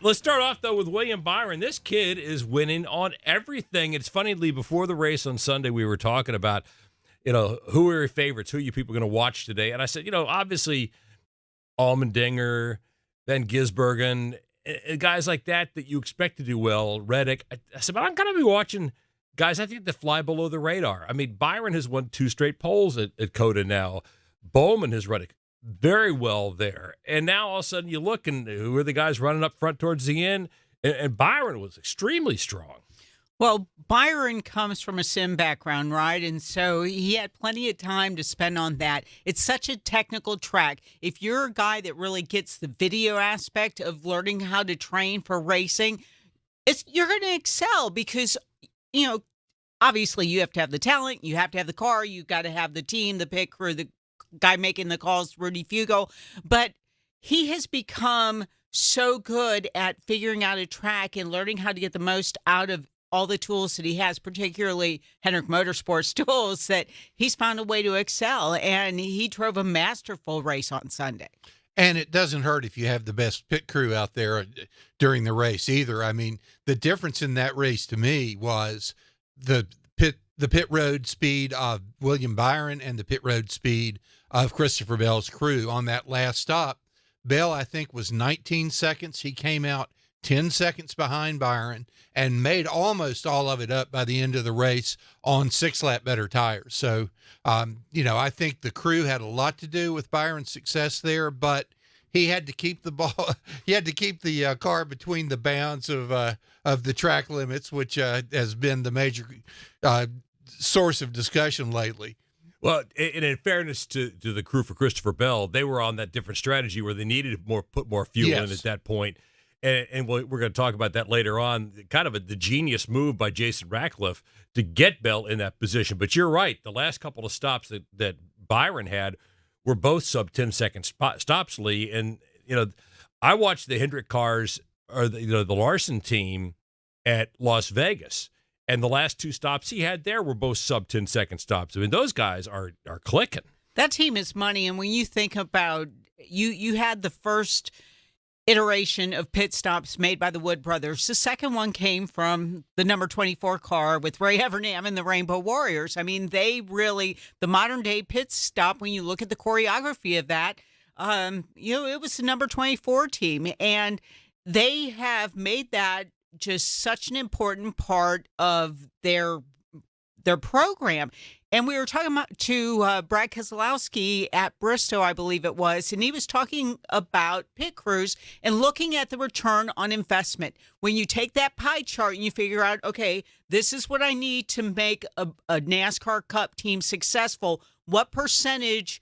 Let's start off, though, with William Byron. This kid is winning on everything. It's funny, Lee, before the race on Sunday, we were talking about, who are your favorites? Who are you people going to watch today? And I said, obviously Allmendinger, then Gisbergen, and guys like that you expect to do well, Reddick. I said, but I'm going to be watching guys I think that fly below the radar. I mean, Byron has won 2 straight poles at COTA now. Bowman has run it very well there. And now all of a sudden you look, and who are the guys running up front towards the end? And Byron was extremely strong. Well, Byron comes from a sim background, right? And so he had plenty of time to spend on that. It's such a technical track. If you're a guy that really gets the video aspect of learning how to train for racing, you're going to excel because, obviously you have to have the talent, you have to have the car, you got to have the team, the pit crew, the guy making the calls, Rudy Fugo. But he has become so good at figuring out a track and learning how to get the most out of all the tools that he has, particularly Hendrick Motorsports tools, that he's found a way to excel. And he drove a masterful race on Sunday. And it doesn't hurt if you have the best pit crew out there during the race either. I mean, the difference in that race to me was the pit road speed of William Byron and the pit road speed of Christopher Bell's crew on that last stop. Bell, I think, was 19 seconds. He came out 10 seconds behind Byron and made almost all of it up by the end of the race on 6-lap better tires. So, I think the crew had a lot to do with Byron's success there, but he had to keep the ball. He had to keep the car between the bounds of the track limits, which has been the major source of discussion lately. Well, and in fairness to the crew for Christopher Bell, they were on that different strategy where they needed to put more fuel in at that point. And we're going to talk about that later on, kind of the genius move by Jason Ratcliffe to get Bell in that position. But you're right. The last couple of stops that Byron had were both sub-10-second stops, Lee. And, I watched the Hendrick cars, or the Larson team at Las Vegas. And the last 2 stops he had there were both sub-10-second stops. I mean, those guys are clicking. That team is money. And when you think about, you had the first iteration of pit stops made by the Wood brothers. The second one came from the number 24 car with Ray Evernham and the Rainbow Warriors. I mean, they really, the modern day pit stop, when you look at the choreography of that, it was the number 24 team. And they have made that just such an important part of their program. And we were talking to Brad Keselowski at Bristol, I believe it was, and he was talking about pit crews and looking at the return on investment. When you take that pie chart and you figure out, okay, this is what I need to make a NASCAR Cup team successful, what percentage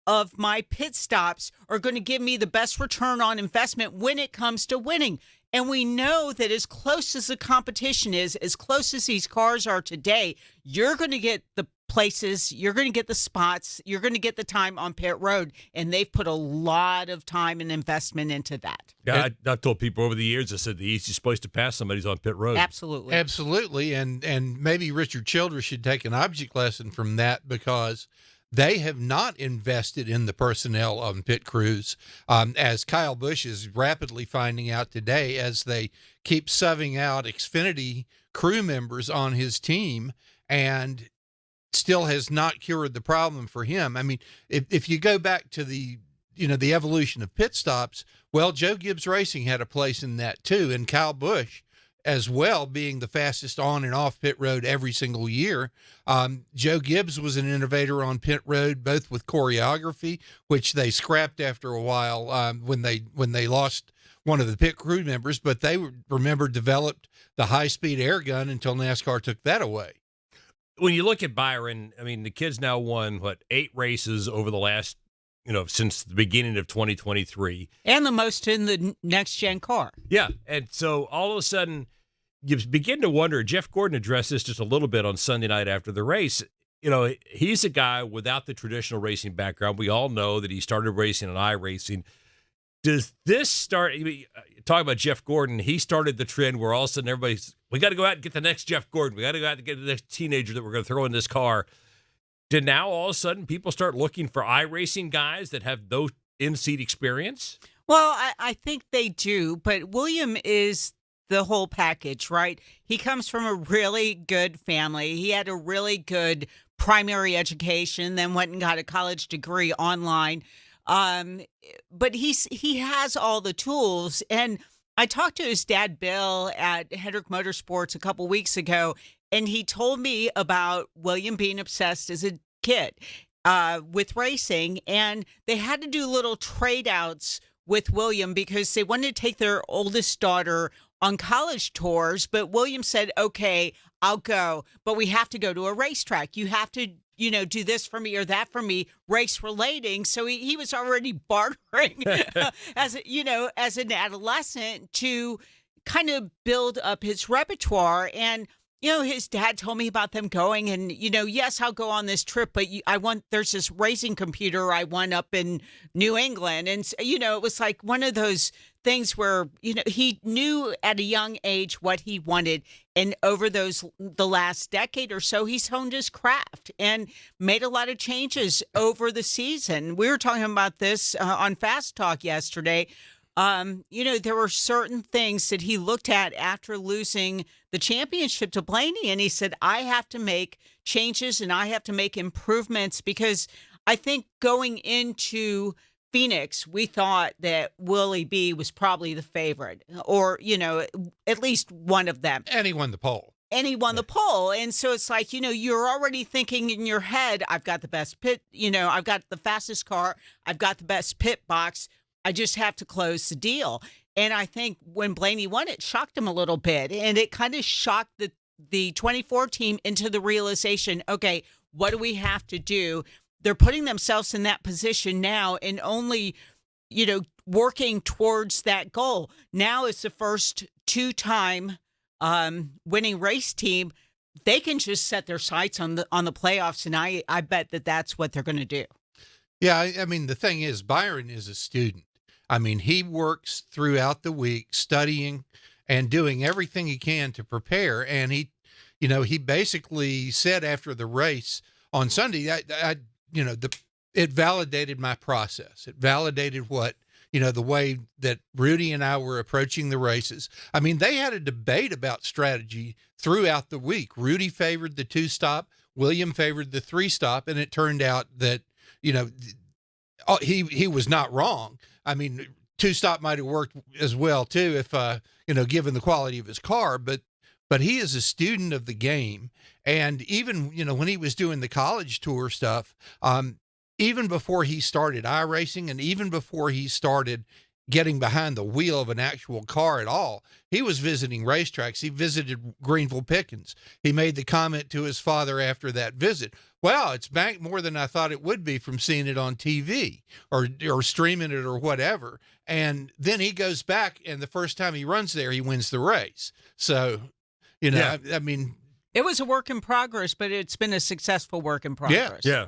of my pit stops are going to give me the best return on investment when it comes to winning? And we know that as close as the competition is, as close as these cars are today, you're going to get the places, you're going to get the spots, you're going to get the time on pit road. And they've put a lot of time and investment into that. Yeah, I've told people over the years, I said the easiest place to pass somebody's on pit road. Absolutely. Absolutely. And maybe Richard Childress should take an object lesson from that, because they have not invested in the personnel on pit crews, as Kyle Busch is rapidly finding out today as they keep subbing out Xfinity crew members on his team, and still has not cured the problem for him. I mean, if you go back to the evolution of pit stops, well, Joe Gibbs Racing had a place in that too, and Kyle Busch as well, being the fastest on and off pit road every single year. Joe Gibbs was an innovator on pit road, both with choreography, which they scrapped after a while when they lost one of the pit crew members, but they, remember, developed the high-speed air gun until NASCAR took that away. When you look at Byron, I mean, the kid's now won, 8 races over the last, since the beginning of 2023. And the most in the NextGen car. Yeah, and so all of a sudden, you begin to wonder, Jeff Gordon addressed this just a little bit on Sunday night after the race. He's a guy without the traditional racing background. We all know that he started racing in iRacing. Does this start, talk about Jeff Gordon, he started the trend where all of a sudden we got to go out and get the next Jeff Gordon. We got to go out and get the next teenager that we're going to throw in this car. Did now all of a sudden people start looking for iRacing guys that have those in-seat experience? Well, I think they do, but William is the whole package, right? He comes from a really good family. He had a really good primary education, then went and got a college degree online. Um, but he has all the tools. And I talked to his dad, Bill, at Hendrick Motorsports a couple weeks ago, and he told me about William being obsessed as a kid with racing, and they had to do little trade outs with William because they wanted to take their oldest daughter on college tours. But William said, okay, I'll go, but we have to go to a racetrack. You have to, do this for me or that for me, race relating. So he was already bartering as an adolescent to kind of build up his repertoire. And his dad told me about them going and, yes, I'll go on this trip, but there's this racing computer I won up in New England. And, it was like one of those things where, he knew at a young age what he wanted. And over the last decade or so, he's honed his craft and made a lot of changes over the season. We were talking about this on Fast Talk yesterday. There were certain things that he looked at after losing the championship to Blaney, and he said, I have to make changes and I have to make improvements because I think going into Phoenix, we thought that Willy B was probably the favorite or, at least one of them. And he won the pole. And he won the pole. And so it's like, you're already thinking in your head, I've got the best pit, I've got the fastest car, I've got the best pit box. I just have to close the deal. And I think when Blaney won, it shocked him a little bit. And it kind of shocked the 24 team into the realization, okay, what do we have to do? They're putting themselves in that position now and only, working towards that goal. Now it's the first two-time winning race team. They can just set their sights on the playoffs. And I bet that's what they're going to do. Yeah. I mean, the thing is, Byron is a student. I mean, he works throughout the week studying and doing everything he can to prepare. And he basically said after the race on Sunday, it validated my process. It validated what, the way that Rudy and I were approaching the races. I mean, they had a debate about strategy throughout the week. Rudy favored the 2-stop, William favored the 3-stop. And it turned out that, he was not wrong. I mean, 2-stop might have worked as well too, if, given the quality of his car, but he is a student of the game. And even, when he was doing the college tour stuff, even before he started iRacing and even before he started getting behind the wheel of an actual car at all, he was visiting racetracks. He visited Greenville Pickens. He made the comment to his father after that visit, wow, it's banked more than I thought it would be from seeing it on TV or streaming it or whatever. And then he goes back, and the first time he runs there, he wins the race. So, I mean, it was a work in progress, but it's been a successful work in progress. Yeah.